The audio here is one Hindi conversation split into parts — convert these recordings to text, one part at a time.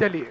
चलिए।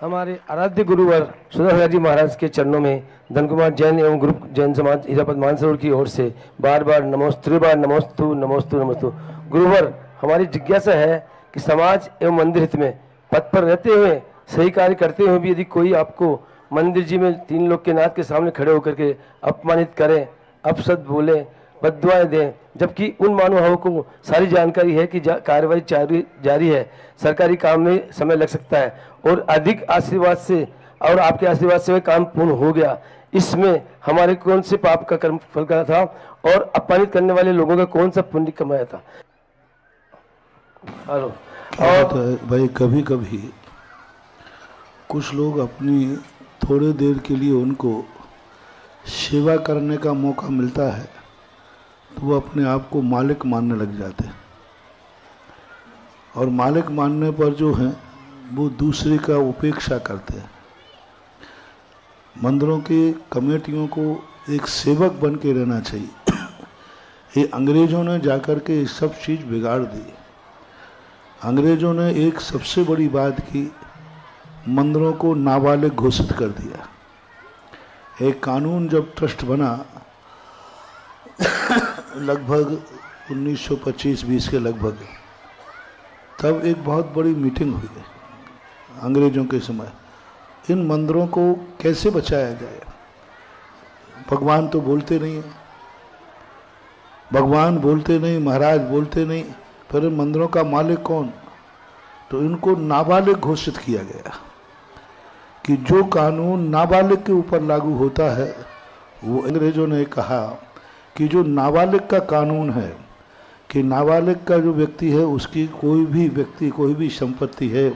हमारे आराध्य गुरुवर सुधाकर जी महाराज के चरणों में धन कुमार जैन एवं ग्रुप जैन समाज हीरापद मानसरोवर की ओर से बार बार नमोस्तु, बार नमोस्तु नमोस्तु नमोस्तु। गुरुवर, हमारी जिज्ञासा है कि समाज एवं मंदिर हित में पद पर रहते हुए सही कार्य करते हुए भी यदि कोई आपको मंदिर जी में 3 लोग के नाथ के सामने खड़े होकर के अपमानित करें, अपशब्द बोले, बद्दुआएं दें, जबकि उन महानुभावों को सारी जानकारी है कि कार्रवाई जारी है, सरकारी काम में समय लग सकता है और अधिक आशीर्वाद से और आपके आशीर्वाद से वह काम पूर्ण हो गया, इसमें हमारे कौन से पाप का कर्म फल करा था और अपमानित करने वाले लोगों का कौन सा पुण्य कमाया था? और भाई कभी कभी कुछ लोग अपनी थोड़ी देर के लिए उनको सेवा करने का मौका मिलता है तो वो अपने आप को मालिक मानने लग जाते हैं, और मालिक मानने पर जो है वो दूसरे का उपेक्षा करते हैं। मंदिरों की कमेटियों को एक सेवक बन के रहना चाहिए। ये अंग्रेज़ों ने जाकर के सब चीज़ बिगाड़ दी। अंग्रेज़ों ने एक सबसे बड़ी बात की, मंदिरों को नाबालिग घोषित कर दिया। एक कानून जब ट्रस्ट बना लगभग 1925-20 के लगभग, तब एक बहुत बड़ी मीटिंग हुई अंग्रेज़ों के समय, इन मंदिरों को कैसे बचाया जाए। भगवान तो बोलते नहीं है, भगवान बोलते नहीं, महाराज बोलते नहीं, फिर इन मंदिरों का मालिक कौन? तो इनको नाबालिग घोषित किया गया कि जो कानून नाबालिग के ऊपर लागू होता है, वो अंग्रेज़ों ने कहा कि जो नाबालिग का कानून है कि नाबालिग का जो व्यक्ति है उसकी कोई भी व्यक्ति, कोई भी संपत्ति है,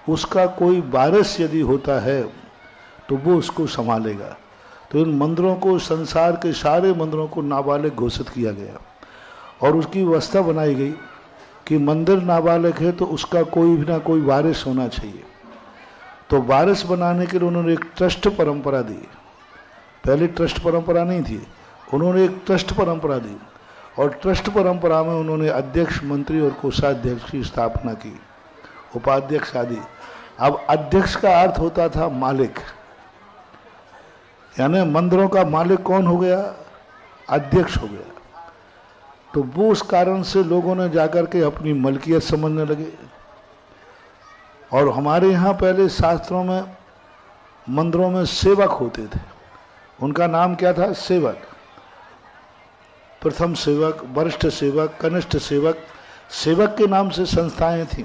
उसका कोई वारिस यदि होता है तो वो उसको संभालेगा। तो इन मंदिरों को, संसार के सारे मंदिरों को नाबालिग घोषित किया गया और उसकी व्यवस्था बनाई गई कि मंदिर नाबालिग है तो उसका कोई भी ना कोई वारिस होना चाहिए। तो वारिस बनाने के लिए उन्होंने एक ट्रस्ट परंपरा दी। पहले ट्रस्ट परंपरा नहीं थी, उन्होंने एक ट्रस्ट परंपरा दी और ट्रस्ट परंपरा में उन्होंने अध्यक्ष, मंत्री और कोषाध्यक्ष की स्थापना की, उपाध्यक्ष आदि। अब अध्यक्ष का अर्थ होता था मालिक, यानी मंदिरों का मालिक कौन हो गया? अध्यक्ष हो गया। तो वो उस कारण से लोगों ने जाकर के अपनी मलकियत समझने लगे। और हमारे यहाँ पहले शास्त्रों में मंदिरों में सेवक होते थे, उनका नाम क्या था? सेवक। प्रथम सेवक, वरिष्ठ सेवक, कनिष्ठ सेवक, सेवक के नाम से संस्थाएं थीं,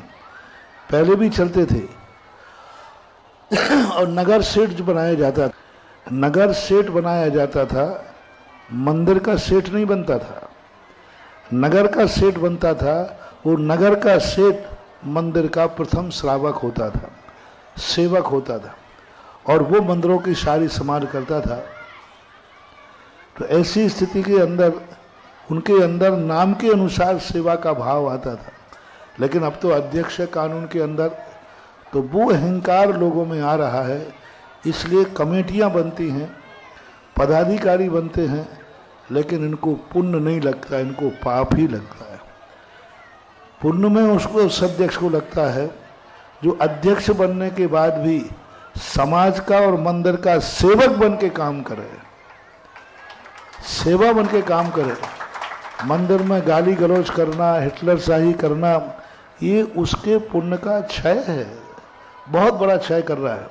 पहले भी चलते थे। और नगर सेठ जो बनाया जाता, नगर सेठ बनाया जाता था, मंदिर का सेठ नहीं बनता था, नगर का सेठ बनता था। वो नगर का सेठ मंदिर का प्रथम श्रावक होता था, सेवक होता था, और वो मंदिरों की सारी संभाल करता था। तो ऐसी स्थिति के अंदर उनके अंदर नाम के अनुसार सेवा का भाव आता था। लेकिन अब तो अध्यक्ष कानून के अंदर तो वो अहंकार लोगों में आ रहा है, इसलिए कमेटियां बनती हैं, पदाधिकारी बनते हैं, लेकिन इनको पुण्य नहीं लगता, इनको पाप ही लगता है। पुण्य में उसको, उस अध्यक्ष को लगता है जो अध्यक्ष बनने के बाद भी समाज का और मंदिर का सेवक बन के काम करे, सेवा बन के काम करे। मंदिर में गाली गलौज करना, हिटलर शाही करना, ये उसके पुण्य का क्षय है, बहुत बड़ा क्षय कर रहा है।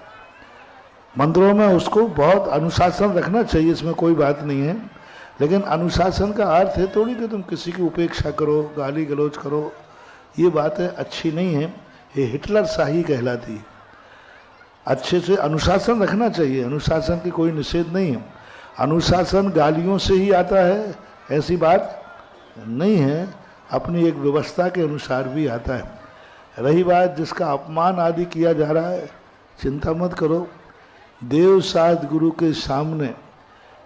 मंदिरों में उसको बहुत अनुशासन रखना चाहिए, इसमें कोई बात नहीं है, लेकिन अनुशासन का अर्थ है थोड़ी कि तुम किसी की उपेक्षा करो, गाली गलौज करो, ये बातें अच्छी नहीं है, ये हिटलर शाही कहलाती है। अच्छे से अनुशासन रखना चाहिए, अनुशासन की कोई निषेध नहीं है। अनुशासन गालियों से ही आता है ऐसी बात नहीं है, अपनी एक व्यवस्था के अनुसार भी आता है। रही बात जिसका अपमान आदि किया जा रहा है, चिंता मत करो, देव साध गुरु के सामने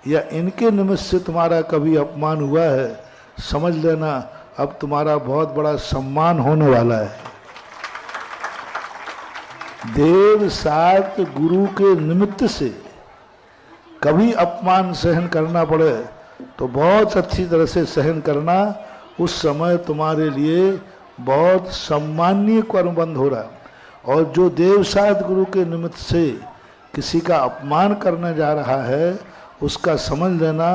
या इनके निमित्त से तुम्हारा कभी अपमान हुआ है, समझ लेना अब तुम्हारा बहुत बड़ा सम्मान होने वाला है। देव साध गुरु के निमित्त से कभी अपमान सहन करना पड़े तो बहुत अच्छी तरह से सहन करना, उस समय तुम्हारे लिए बहुत सम्मानीय कर्मबंध हो रहा है। और जो देवसाद गुरु के निमित्त से किसी का अपमान करने जा रहा है, उसका समझ लेना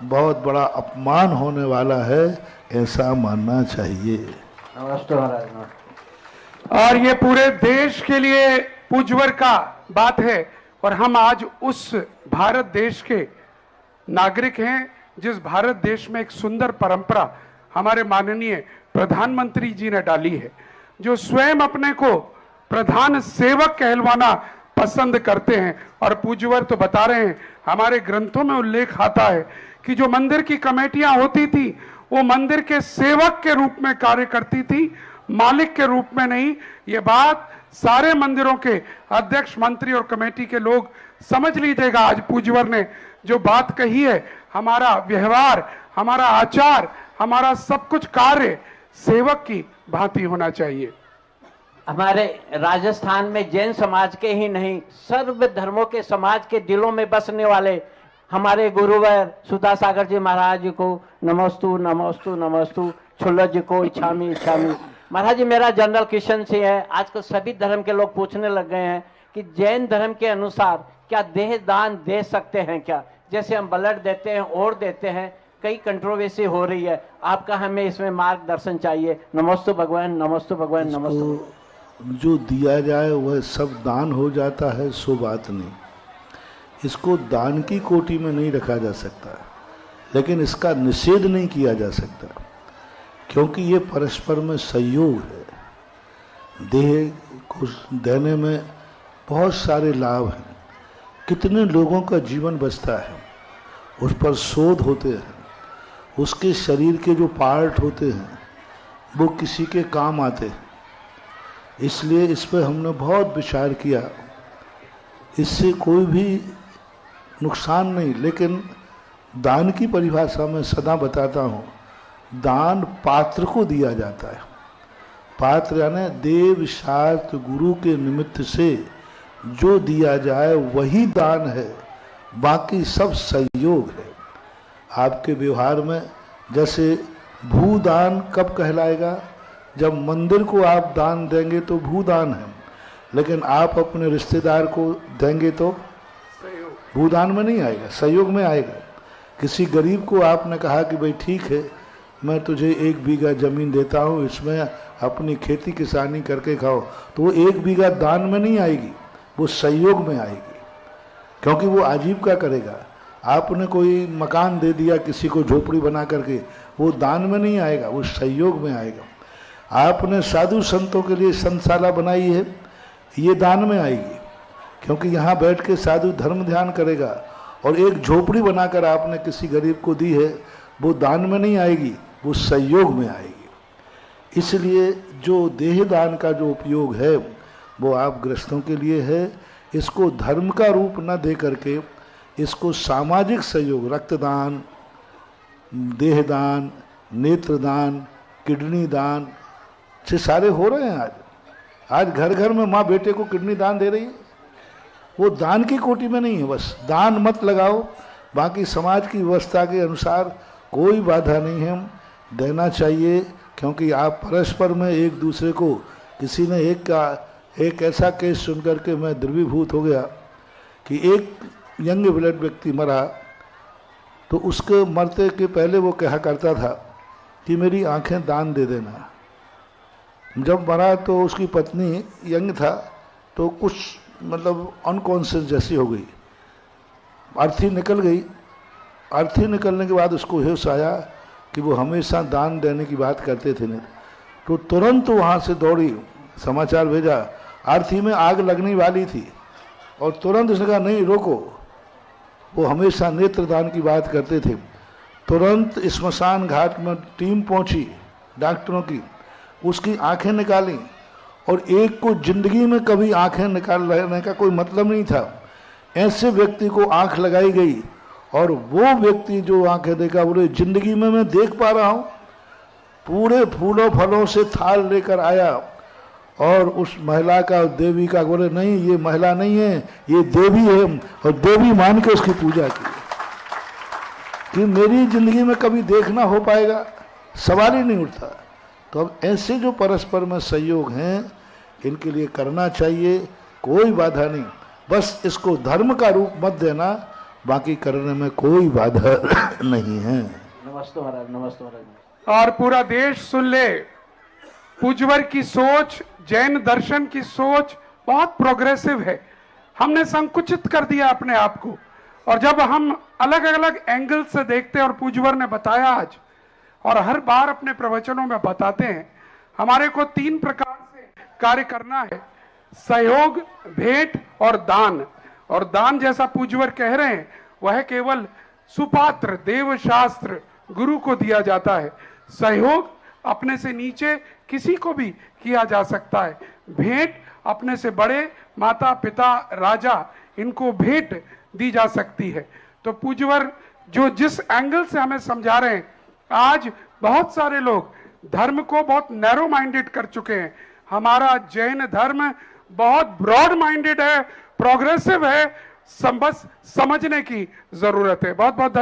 बहुत बड़ा अपमान होने वाला है, ऐसा मानना चाहिए। नमस्ते महाराज। और ये पूरे देश के लिए पूज्यवर का बात है, और हम आज उस भारत देश के नागरिक हैं जिस भारत देश में एक सुंदर परंपरा हमारे माननीय प्रधानमंत्री जी ने डाली है, जो स्वयं अपने को प्रधान सेवक कहलवाना पसंद करते हैं। और पूज्यवर तो बता रहे हैं, हमारे ग्रंथों में उल्लेख आता है कि जो मंदिर की कमेटियां होती थी वो मंदिर के सेवक के रूप में कार्य करती थी, मालिक के रूप में नहीं। ये बात सारे मंदिरों के अध्यक्ष, मंत्री और कमेटी के लोग समझ लीजिएगा। आज पूज्यवर ने जो बात कही है, हमारा व्यवहार, हमारा आचार, हमारा सब कुछ कार्य सेवक की भांति होना चाहिए। हमारे राजस्थान में जैन समाज के ही नहीं, सर्व धर्मों के समाज के दिलों में बसने वाले हमारे गुरुवर सुधा सागर जी महाराज जी को नमस्तु नमस्तु नमस्तु, छुल्लो जी को इच्छामी इच्छामी। महाराज जी, मेरा जनरल क्वेश्चन से है, आजकल सभी धर्म के लोग पूछने लग गए हैं कि जैन धर्म के अनुसार क्या देह दान दे सकते हैं क्या? जैसे हम ब्लड देते हैं और देते हैं, कई कंट्रोवर्सी हो रही है, आपका हमें इसमें मार्गदर्शन चाहिए। नमस्तु भगवान, नमस्तु भगवान, नमस्तु। जो दिया जाए वह सब दान हो जाता है, सो बात नहीं। इसको दान की कोटि में नहीं रखा जा सकता, लेकिन इसका निषेध नहीं किया जा सकता, क्योंकि ये परस्पर में सहयोग है। देह को देने में बहुत सारे लाभ हैं, कितने लोगों का जीवन बचता है, उस पर शोध होते हैं, उसके शरीर के जो पार्ट होते हैं वो किसी के काम आते हैं। इसलिए इस पर हमने बहुत विचार किया। इससे कोई भी नुकसान नहीं, लेकिन दान की परिभाषा में सदा बताता हूँ, दान पात्र को दिया जाता है। पात्र यानी देव शास्त्र गुरु के निमित्त से जो दिया जाए वही दान है, बाकी सब सहयोग है। आपके व्यवहार में जैसे भूदान कब कहलाएगा? जब मंदिर को आप दान देंगे तो भूदान है, लेकिन आप अपने रिश्तेदार को देंगे तो भूदान में नहीं आएगा, सहयोग में आएगा। किसी गरीब को आपने कहा कि भाई ठीक है, मैं तुझे 1 बीघा जमीन देता हूँ, इसमें अपनी खेती किसानी करके खाओ, तो वो 1 बीघा दान में नहीं आएगी, वो सहयोग में आएगी, क्योंकि वो आजीविका करेगा। आपने कोई मकान दे दिया किसी को झोपड़ी बना करके, वो दान में नहीं आएगा, वो सहयोग में आएगा। आपने साधु संतों के लिए संतशाला बनाई है, ये दान में आएगी, क्योंकि यहाँ बैठ के साधु धर्म ध्यान करेगा। और एक झोपड़ी बनाकर आपने किसी गरीब को दी है, वो दान में नहीं आएगी, वो सहयोग में आएगी। इसलिए जो देह दान का जो उपयोग है वो आप गृहस्थों के लिए है। इसको धर्म का रूप न दे करके इसको सामाजिक सहयोग, रक्तदान, देहदान, नेत्रदान, किडनी दान से सारे हो रहे हैं। आज घर घर में माँ बेटे को किडनी दान दे रही है। वो दान की कोटि में नहीं है, बस दान मत लगाओ, बाकी समाज की व्यवस्था के अनुसार कोई बाधा नहीं है, देना चाहिए। क्योंकि आप परस्पर में एक दूसरे को, किसी ने एक ऐसा केस सुनकर के मैं द्रवीभूत हो गया कि एक यंग ब्लड व्यक्ति मरा, तो उसके मरते के पहले वो कहा करता था कि मेरी आंखें दान दे देना। जब मरा तो उसकी पत्नी यंग था, तो कुछ मतलब अनकॉन्शियस जैसी हो गई, अर्थी निकल गई। अर्थी निकलने के बाद उसको होश आया कि वो हमेशा दान देने की बात करते थे नहीं, तो तुरंत वहाँ से दौड़ी, समाचार भेजा, अर्थी में आग लगने वाली थी, और तुरंत उसने कहा नहीं रोको, वो हमेशा नेत्रदान की बात करते थे। तुरंत स्मशान घाट में टीम पहुंची डॉक्टरों की, उसकी आंखें निकाली, और एक को जिंदगी में कभी आंखें निकालने का कोई मतलब नहीं था, ऐसे व्यक्ति को आंख लगाई गई, और वो व्यक्ति जो आंखें देखा बोले जिंदगी में मैं देख पा रहा हूँ। पूरे फूलों फलों से थाल लेकर आया, और उस महिला का, देवी का, बोले नहीं ये महिला नहीं है, ये देवी है, और देवी मान के उसकी पूजा की कि मेरी जिंदगी में कभी देखना हो पाएगा, सवाल ही नहीं उठता। तो अब ऐसे जो परस्पर में सहयोग हैं, इनके लिए करना चाहिए, कोई बाधा नहीं। बस इसको धर्म का रूप मत देना, बाकी करने में कोई बाधा नहीं है। नमस्ते महाराज, नमस्ते महाराज। और पूरा देश सुन ले, पूज्यवर की सोच, जैन दर्शन की सोच बहुत प्रोग्रेसिव है। हमने संकुचित कर दिया अपने आप को, और जब हम अलग अलग एंगल से देखते हैं, और पूज्यवर ने बताया आज और हर बार अपने प्रवचनों में बताते हैं, हमारे को 3 प्रकार से कार्य करना है: सहयोग, भेंट और दान। और दान, जैसा पूज्यवर कह रहे हैं, वह केवल सुपात्र देवशास्त्र गुरु को दिया जाता है। सहयोग अपने से नीचे किसी को भी किया जा सकता है। भेंट अपने से बड़े माता पिता राजा, इनको भेंट दी जा सकती है। तो पूज्यवर जो जिस एंगल से हमें समझा रहे हैं, आज बहुत सारे लोग धर्म को बहुत नैरो माइंडेड कर चुके हैं। हमारा जैन धर्म बहुत ब्रॉड माइंडेड है, प्रोग्रेसिव है, बस समझने की जरूरत है। बहुत बहुत धन्यवाद।